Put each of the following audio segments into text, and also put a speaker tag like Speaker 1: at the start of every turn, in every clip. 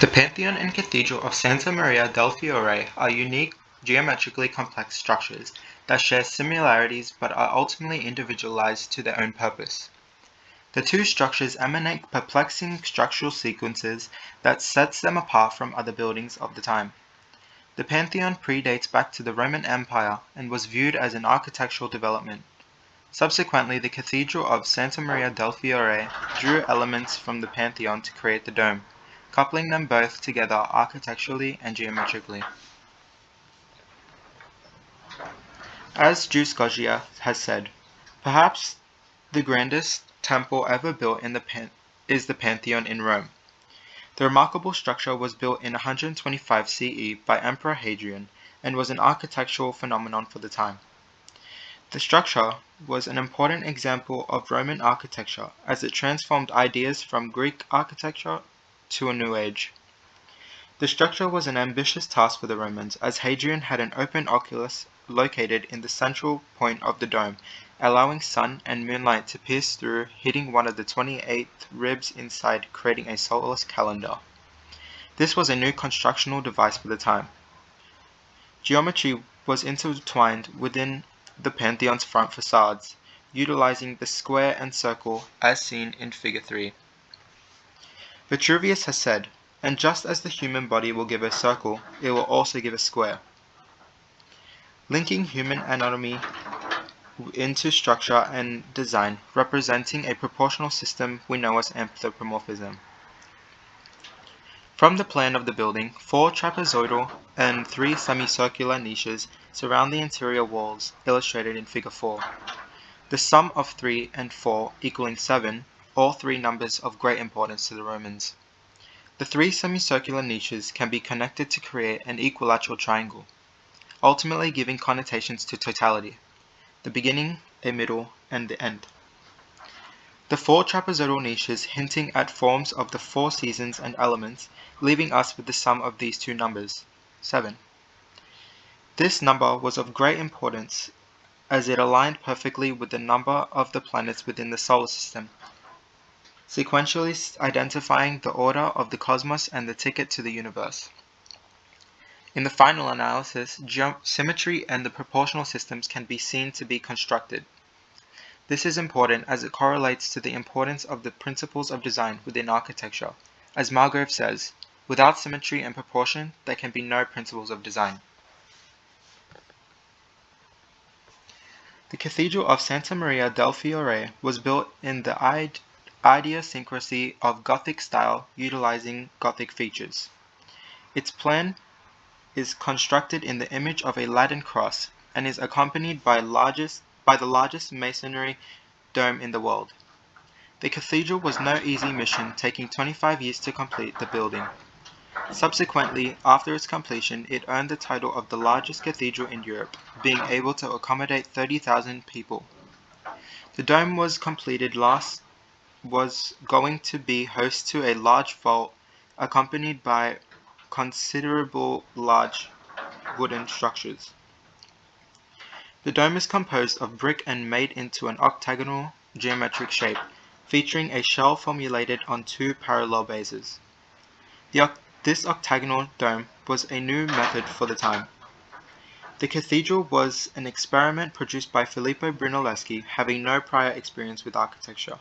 Speaker 1: The Pantheon and Cathedral of Santa Maria del Fiore are unique, geometrically complex structures that share similarities but are ultimately individualized to their own purpose. The two structures emanate perplexing structural sequences that sets them apart from other buildings of the time. The Pantheon predates back to the Roman Empire and was viewed as an architectural development. Subsequently, the Cathedral of Santa Maria del Fiore drew elements from the Pantheon to create the dome, coupling them both together architecturally and geometrically. As Jules Goggia has said, perhaps the grandest temple ever built is the Pantheon in Rome. The remarkable structure was built in 125 CE by Emperor Hadrian and was an architectural phenomenon for the time. The structure was an important example of Roman architecture as it transformed ideas from Greek architecture to a new age. The structure was an ambitious task for the Romans, as Hadrian had an open oculus located in the central point of the dome, allowing sun and moonlight to pierce through, hitting one of the 28 ribs inside, creating a solarless calendar. This was a new constructional device for the time. Geometry was intertwined within the Pantheon's front facades, utilizing the square and circle as seen in Figure 3. Vitruvius has said, "And just as the human body will give a circle, it will also give a square," linking human anatomy into structure and design, representing a proportional system we know as anthropomorphism. From the plan of the building, 4 trapezoidal and 3 semicircular niches surround the interior walls, illustrated in Figure 4. The sum of 3 and 4 equaling 7, all 3 numbers of great importance to the Romans. The 3 semicircular niches can be connected to create an equilateral triangle, ultimately giving connotations to totality, the beginning, a middle, and the end. The 4 trapezoidal niches hinting at forms of the 4 seasons and elements, leaving us with the sum of these 2 numbers, 7. This number was of great importance as it aligned perfectly with the number of the planets within the solar system, sequentially identifying the order of the cosmos and the ticket to the universe. In the final analysis, symmetry and the proportional systems can be seen to be constructed. This is important as it correlates to the importance of the principles of design within architecture. As Margrave says, "Without symmetry and proportion, there can be no principles of design." The Cathedral of Santa Maria del Fiore was built in the idiosyncrasy of Gothic style, utilizing Gothic features. Its plan is constructed in the image of a Latin cross and is accompanied by the largest masonry dome in the world. The cathedral was no easy mission, taking 25 years to complete the building. Subsequently, after its completion, it earned the title of the largest cathedral in Europe, being able to accommodate 30,000 people. The dome was going to be host to a large vault accompanied by considerable large wooden structures. The dome is composed of brick and made into an octagonal geometric shape, featuring a shell formulated on 2 parallel bases. This octagonal dome was a new method for the time. The cathedral was an experiment produced by Filippo Brunelleschi, having no prior experience with architecture.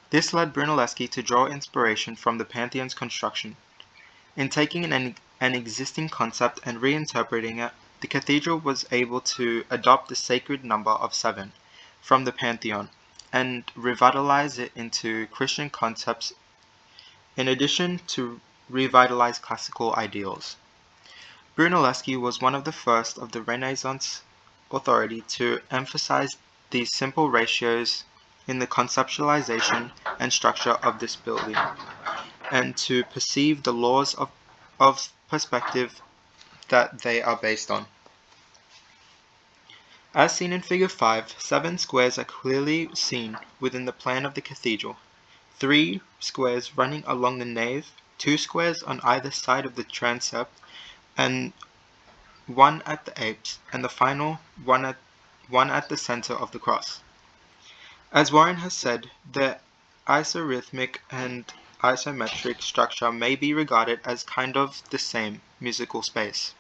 Speaker 1: This led Brunelleschi to draw inspiration from the Pantheon's construction. In taking an existing concept and reinterpreting it, the cathedral was able to adopt the sacred number of 7 from the Pantheon and revitalize it into Christian concepts, in addition to revitalize classical ideals. Brunelleschi was one of the first of the Renaissance authority to emphasize these simple ratios in the conceptualization and structure of this building, and to perceive the laws of perspective that they are based on. As seen in Figure 5, 7 squares are clearly seen within the plan of the cathedral. 3 squares running along the nave, 2 squares on either side of the transept, and 1 at the apse, and the final one at the center of the cross. As Warren has said, the isorhythmic and isometric structure may be regarded as kind of the same musical space,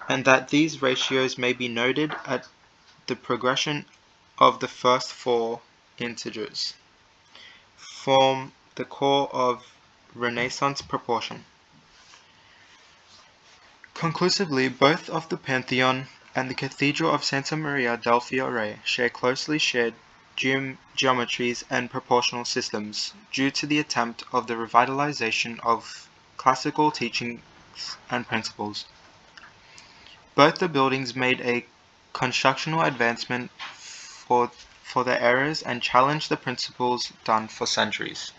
Speaker 1: and that these ratios may be noted at the progression of the first four integers, form the core of Renaissance proportion. Conclusively, both of the Pantheon and the Cathedral of Santa Maria del Fiore share closely shared geometries and proportional systems, due to the attempt of the revitalization of classical teachings and principles. Both the buildings made a constructional advancement for their eras and challenged the principles done for centuries.